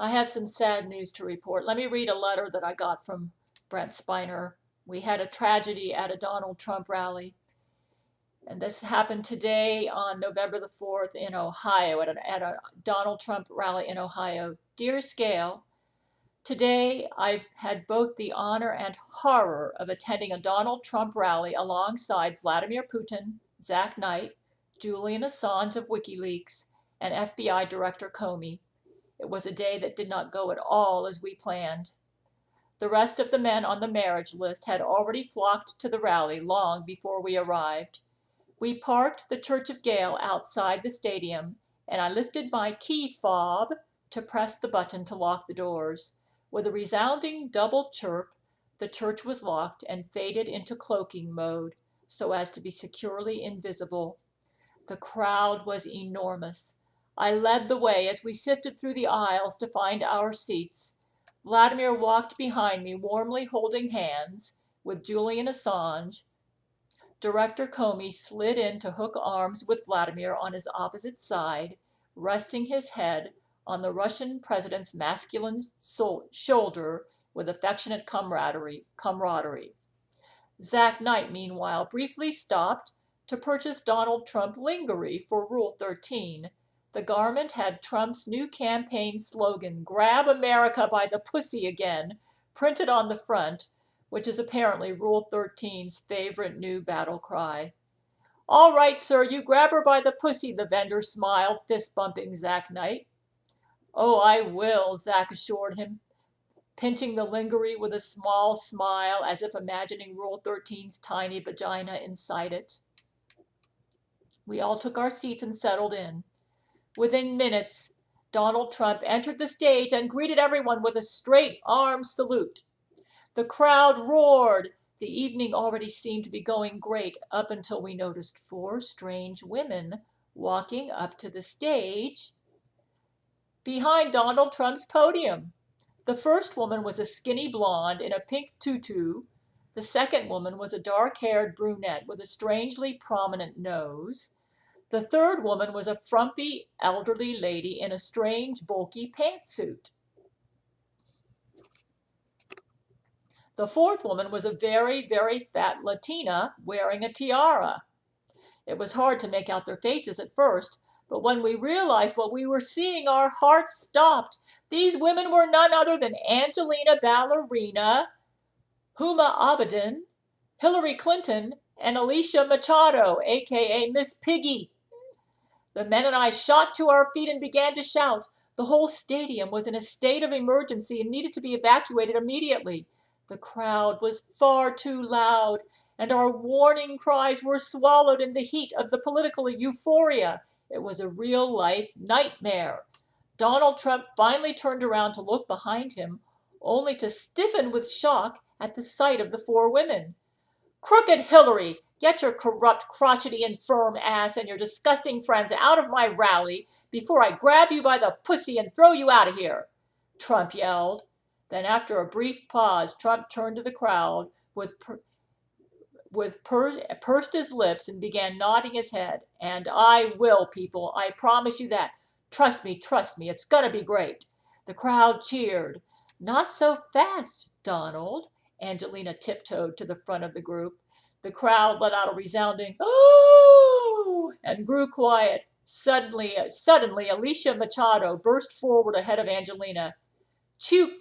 I have some sad news to report. Let me read a letter that I got from Brent Spiner. We had a tragedy at a Donald Trump rally. And this happened today on November the 4th in Ohio, at a Donald Trump rally in Ohio. Dear Gail, today I had both the honor and horror of attending a Donald Trump rally alongside Vladimir Putin, Zack Knight, Julian Assange of WikiLeaks, and FBI Director Comey. It was a day that did not go at all as we planned. The rest of the men on the marriage list had already flocked to the rally long before we arrived. We parked the Church of Gail outside the stadium, and I lifted my key fob to press the button to lock the doors. With a resounding double chirp, the church was locked and faded into cloaking mode so as to be securely invisible. The crowd was enormous. I led the way as we sifted through the aisles to find our seats. Vladimir walked behind me, warmly holding hands with Julian Assange. Director Comey slid in to hook arms with Vladimir on his opposite side, resting his head on the Russian president's masculine shoulder with affectionate camaraderie. Zack Knight, meanwhile, briefly stopped to purchase Donald Trump lingerie for Rule 13. The garment had Trump's new campaign slogan, "Grab America by the pussy again," printed on the front, which is apparently Rule 13's favorite new battle cry. "All right, sir, you grab her by the pussy," the vendor smiled, fist-bumping Zack Knight. "Oh, I will," Zack assured him, pinching the lingerie with a small smile as if imagining Rule 13's tiny vagina inside it. We all took our seats and settled in. Within minutes, Donald Trump entered the stage and greeted everyone with a straight-arm salute. The crowd roared. The evening already seemed to be going great up until we noticed 4 strange women walking up to the stage behind Donald Trump's podium. The first woman was a skinny blonde in a pink tutu. The second woman was a dark-haired brunette with a strangely prominent nose. The third woman was a frumpy, elderly lady in a strange, bulky pantsuit. The fourth woman was a very, very fat Latina wearing a tiara. It was hard to make out their faces at first, but when we realized what we were seeing, our hearts stopped. These women were none other than Angelina Ballerina, Huma Abedin, Hillary Clinton, and Alicia Machado, aka Miss Piggy. The men and I shot to our feet and began to shout. The whole stadium was in a state of emergency and needed to be evacuated immediately. The crowd was far too loud, and our warning cries were swallowed in the heat of the political euphoria. It was a real-life nightmare. Donald Trump finally turned around to look behind him, only to stiffen with shock at the sight of the 4 women. "Crooked Hillary, get your corrupt, crotchety, infirm ass and your disgusting friends out of my rally before I grab you by the pussy and throw you out of here," Trump yelled. Then after a brief pause, Trump turned to the crowd pursed his lips and began nodding his head. "And I will, people. I promise you that. Trust me, it's gonna be great." The crowd cheered. "Not so fast, Donald." Angelina tiptoed to the front of the group. The crowd let out a resounding "Oh!" and grew quiet. Suddenly, Alicia Machado burst forward ahead of Angelina. "You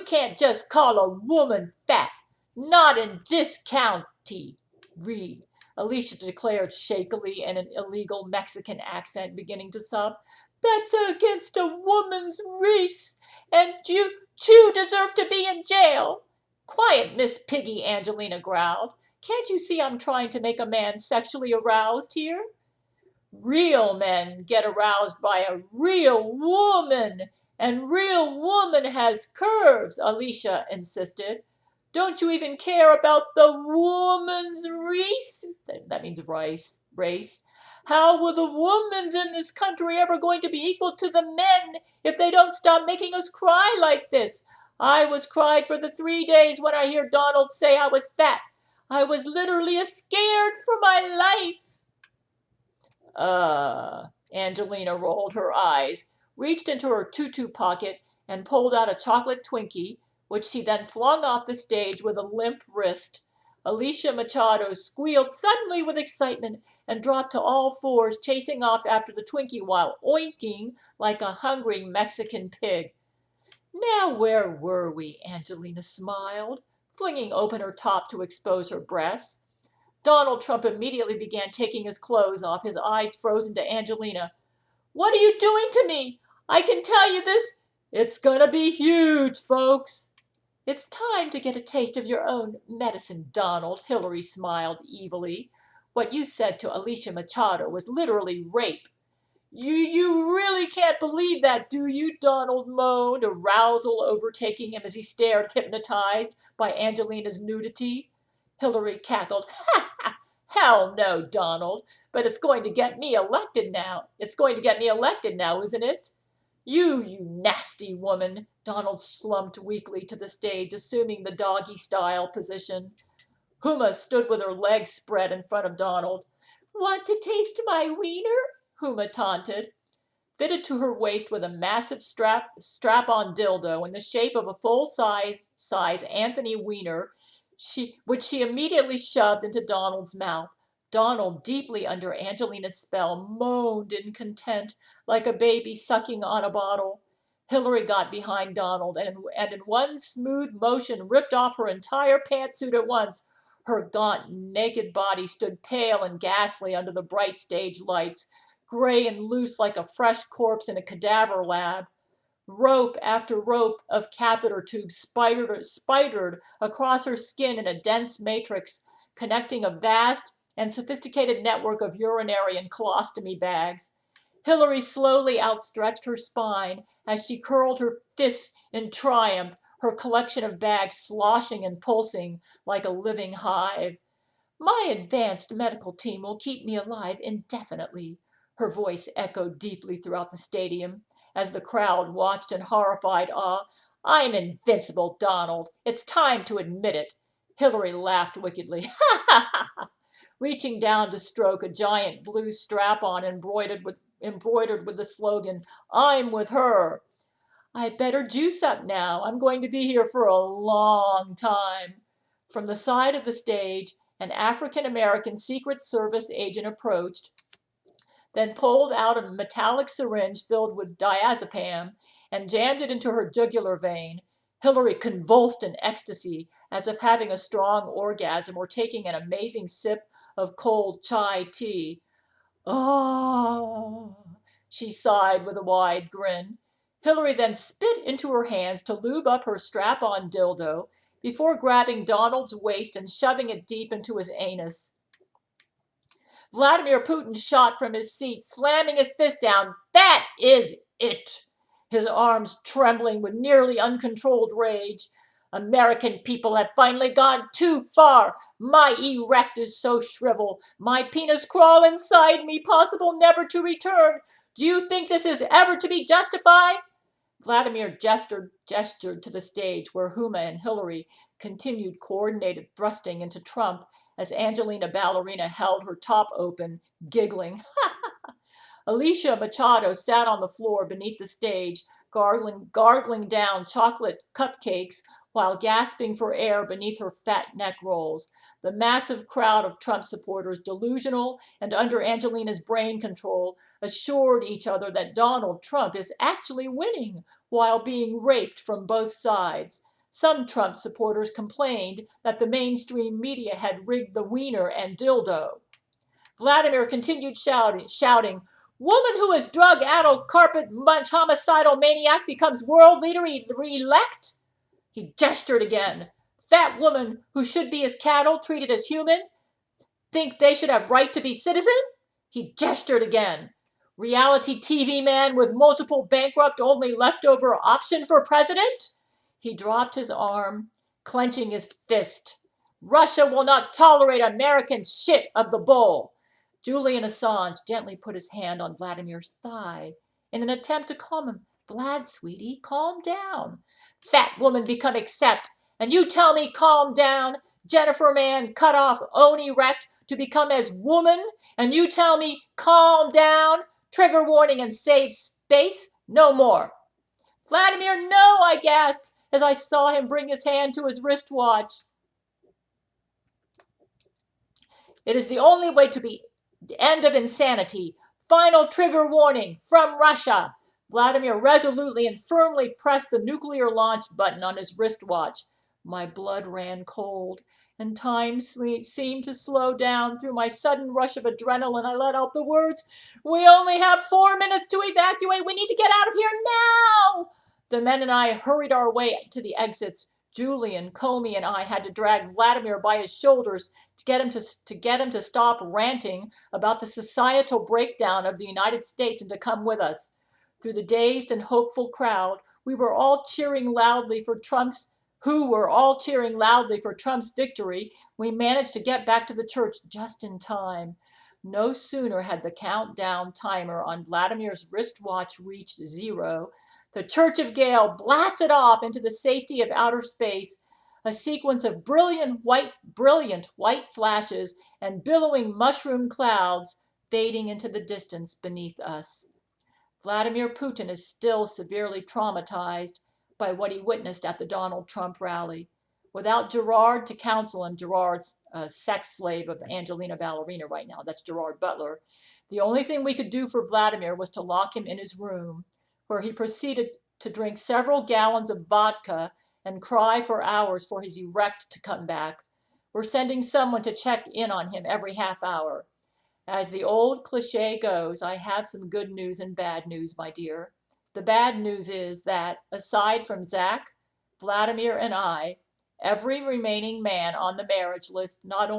can't just call a woman fat. Not in this county, Reed," Alicia declared shakily in an illegal Mexican accent, beginning to sob. "That's against a woman's race, and you deserve to be in jail." "Quiet, Miss Piggy," Angelina growled. "Can't you see I'm trying to make a man sexually aroused here?" "Real men get aroused by a real woman, and real woman has curves," Alicia insisted. "Don't you even care about the woman's race?" That means race. "How will the women's in this country ever going to be equal to the men if they don't stop making us cry like this? I was cried for the 3 days when I hear Donald say I was fat. I was literally scared for my life." Angelina rolled her eyes, reached into her tutu pocket, and pulled out a chocolate Twinkie, which she then flung off the stage with a limp wrist. Alicia Machado squealed suddenly with excitement and dropped to all fours, chasing off after the Twinkie while oinking like a hungry Mexican pig. Now where were we? Angelina smiled, flinging open her top to expose her breasts. Donald Trump immediately began taking his clothes off, his eyes frozen to Angelina. What are you doing to me? I can tell you this. It's gonna be huge, folks. It's time to get a taste of your own medicine, Donald, Hillary smiled evilly. What you said to Alicia Machado was literally rape. You really can't believe that, do you? Donald moaned, arousal overtaking him as he stared, hypnotized by Angelina's nudity. Hillary cackled. Ha ha! Hell no, Donald. But it's going to get me elected now. It's going to get me elected now, isn't it? You nasty woman. Donald slumped weakly to the stage, assuming the doggy-style position. Huma stood with her legs spread in front of Donald. Want to taste my wiener? Huma taunted. Fitted to her waist with a massive strap-on dildo in the shape of a full-size Anthony wiener, which she immediately shoved into Donald's mouth. Donald, deeply under Angelina's spell, moaned in content like a baby sucking on a bottle. Hillary got behind Donald and in one smooth motion ripped off her entire pantsuit at once. Her gaunt, naked body stood pale and ghastly under the bright stage lights, gray and loose like a fresh corpse in a cadaver lab. Rope after rope of catheter tubes spidered across her skin in a dense matrix, connecting a vast and sophisticated network of urinary and colostomy bags. Hillary slowly outstretched her spine as she curled her fists in triumph, her collection of bags sloshing and pulsing like a living hive. My advanced medical team will keep me alive indefinitely. Her voice echoed deeply throughout the stadium as the crowd watched in horrified awe. I'm invincible, Donald. It's time to admit it. Hillary laughed wickedly. Ha ha ha! Reaching down to stroke a giant blue strap-on embroidered with the slogan, I'm with her. I better juice up now. I'm going to be here for a long time. From the side of the stage, an African-American Secret Service agent approached, then pulled out a metallic syringe filled with diazepam and jammed it into her jugular vein. Hillary convulsed in ecstasy, as if having a strong orgasm or taking an amazing sip of cold chai tea. Oh, she sighed with a wide grin. Hillary then spit into her hands to lube up her strap-on dildo before grabbing Donald's waist and shoving it deep into his anus. Vladimir Putin shot from his seat, slamming his fist down. That is it! His arms trembling with nearly uncontrolled rage. American people have finally gone too far. My erect is so shriveled. My penis crawl inside me, possible never to return. Do you think this is ever to be justified? Vladimir gestured to the stage where Huma and Hillary continued coordinated thrusting into Trump as Angelina Ballerina held her top open, giggling. Alicia Machado sat on the floor beneath the stage, gargling down chocolate cupcakes while gasping for air beneath her fat neck rolls. The massive crowd of Trump supporters, delusional and under Angelina's brain control, assured each other that Donald Trump is actually winning while being raped from both sides. Some Trump supporters complained that the mainstream media had rigged the wiener and dildo. Vladimir continued shouting, Woman who is drug-addled, carpet-munch, homicidal maniac becomes world leader elect? He gestured again. Fat woman who should be as cattle, treated as human, think they should have right to be citizen? He gestured again. Reality TV man with multiple bankrupt only leftover option for president? He dropped his arm, clenching his fist. Russia will not tolerate American shit of the bull. Julian Assange gently put his hand on Vladimir's thigh in an attempt to calm him. Vlad, sweetie, calm down. Fat woman become accept, and you tell me calm down. Jennifer man cut off, own erect to become as woman, and you tell me calm down. Trigger warning and save space. No more. Vladimir, no, I gasped as I saw him bring his hand to his wristwatch. It is the only way to the end of insanity. Final trigger warning from Russia. Vladimir resolutely and firmly pressed the nuclear launch button on his wristwatch. My blood ran cold, and time seemed to slow down. Through my sudden rush of adrenaline, I let out the words, "We only have 4 minutes to evacuate. We need to get out of here now!" The men and I hurried our way to the exits. Julian, Comey, and I had to drag Vladimir by his shoulders to get him to stop ranting about the societal breakdown of the United States and to come with us. Through the dazed and hopeful crowd, who were all cheering loudly for Trump's victory, we managed to get back to the church just in time. No sooner had the countdown timer on Vladimir's wristwatch reached 0, the Church of Gail blasted off into the safety of outer space, a sequence of brilliant white flashes and billowing mushroom clouds fading into the distance beneath us. Vladimir Putin is still severely traumatized by what he witnessed at the Donald Trump rally. Without Gerard to counsel him, Gerard's a sex slave of Angelina Ballerina right now, that's Gerard Butler, the only thing we could do for Vladimir was to lock him in his room, where he proceeded to drink several gallons of vodka and cry for hours for his erect to come back. We're sending someone to check in on him every half hour. As the old cliche goes, I have some good news and bad news, my dear. The bad news is that, aside from Zack, Vladimir, and I, every remaining man on the marriage list, not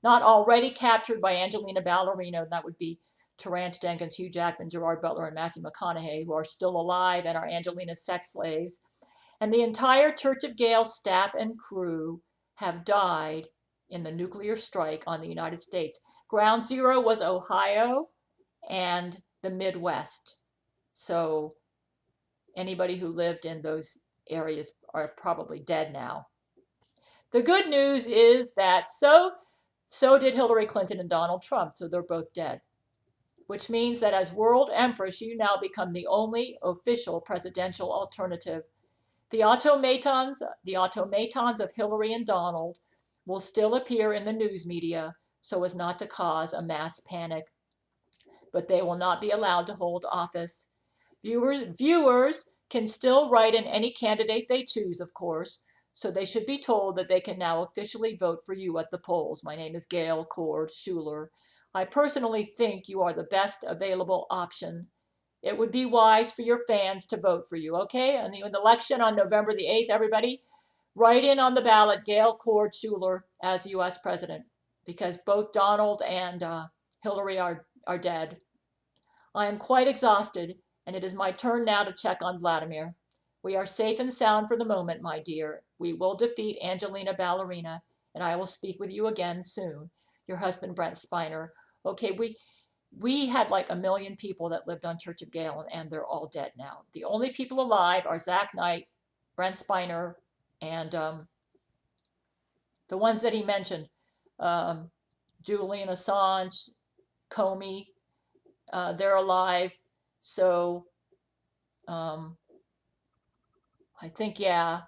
already captured by Angelina Ballerina, that would be Terrence Jenkins, Hugh Jackman, Gerard Butler, and Matthew McConaughey, who are still alive and are Angelina's sex slaves, and the entire Church of Gail staff and crew have died in the nuclear strike on the United States. Ground zero was Ohio and the Midwest. So anybody who lived in those areas are probably dead now. The good news is that so did Hillary Clinton and Donald Trump, so they're both dead. Which means that as world empress, you now become the only official presidential alternative. The automatons of Hillary and Donald will still appear in the news media so as not to cause a mass panic, but they will not be allowed to hold office. Viewers can still write in any candidate they choose, of course, so they should be told that they can now officially vote for you at the polls. My name is Gail Chord Schuler. I personally think you are the best available option. It would be wise for your fans to vote for you, okay? And the election on November the 8th, everybody, write in on the ballot Gail Chord Schuler as U.S. president, because both Donald and Hillary are dead. I am quite exhausted, and it is my turn now to check on Vladimir. We are safe and sound for the moment, my dear. We will defeat Angelina Ballerina, and I will speak with you again soon. Your husband, Brent Spiner. Okay, we had like 1 million people that lived on Church of Gail, and they're all dead now. The only people alive are Zack Knight, Brent Spiner, and the ones that he mentioned, Julian Assange, Comey, they're alive. So I think, yeah.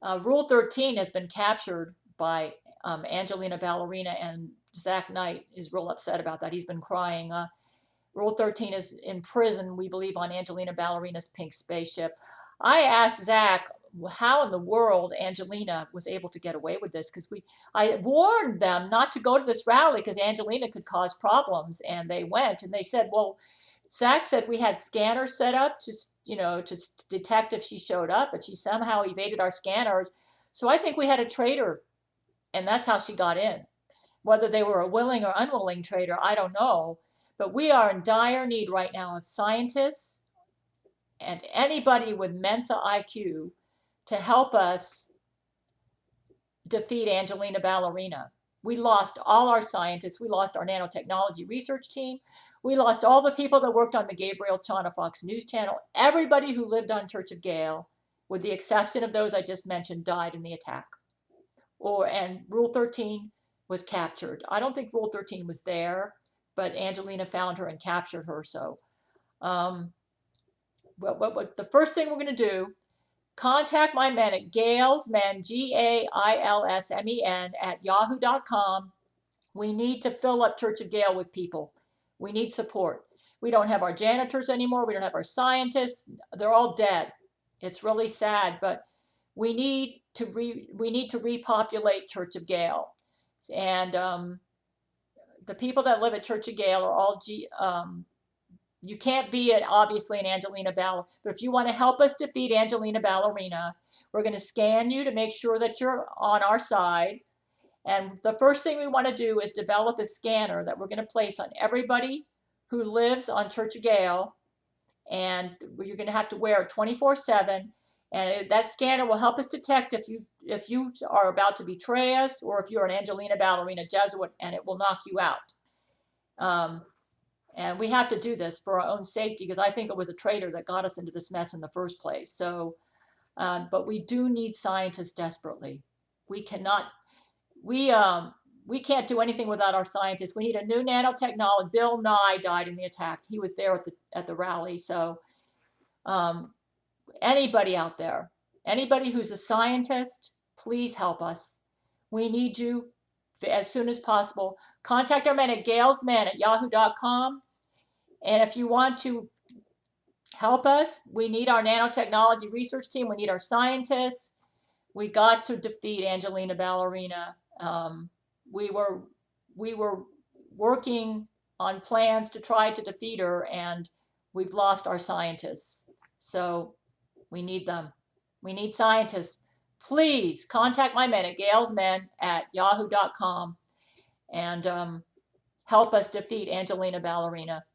Rule 13 has been captured by Angelina Ballerina, and Zack Knight is real upset about that. He's been crying. Rule 13 is in prison, we believe, on Angelina Ballerina's pink spaceship. I asked Zack how in the world Angelina was able to get away with this, because I warned them not to go to this rally because Angelina could cause problems, and they went, and they said, well, Zack said we had scanners set up to detect if she showed up, but she somehow evaded our scanners. So I think we had a traitor, and that's how she got in. Whether they were a willing or unwilling traitor, I don't know. But we are in dire need right now of scientists and anybody with Mensa I.Q. to help us defeat Angelina Ballerina. We lost all our scientists. We lost our nanotechnology research team. We lost all the people that worked on the Gabriel Chana Fox News Channel. Everybody who lived on Church of Gail, with the exception of those I just mentioned, died in the attack. And Rule 13 was captured. I don't think Rule 13 was there, but Angelina found her and captured her. So the first thing we're going to do, contact my men at gailsmen, GAILSMEN at yahoo.com. We need to fill up Church of Gail with people. We need support. We don't have our janitors anymore. We don't have our scientists. They're all dead. It's really sad, but we need to repopulate Church of Gail. And the people that live at Church of Gail are all you can't be obviously an Angelina Ballerina, but if you want to help us defeat Angelina Ballerina, we're going to scan you to make sure that you're on our side. And the first thing we want to do is develop a scanner that we're going to place on everybody who lives on Church of Gail. And you're going to have to wear it 24/7. And that scanner will help us detect if you are about to betray us or if you're an Angelina Ballerina Jesuit, and it will knock you out. And we have to do this for our own safety, because I think it was a traitor that got us into this mess in the first place. So, but we do need scientists desperately. We can't do anything without our scientists. We need a new nanotechnology. Bill Nye died in the attack. He was there at the rally. So, anybody out there, anybody who's a scientist, please help us. We need you as soon as possible. Contact our men at gailsmen at yahoo.com. And if you want to help us, we need our nanotechnology research team. We need our scientists. We got to defeat Angelina Ballerina. We were working on plans to try to defeat her, and we've lost our scientists. So we need them. We need scientists. Please contact my men at gailsmen at yahoo.com and help us defeat Angelina Ballerina.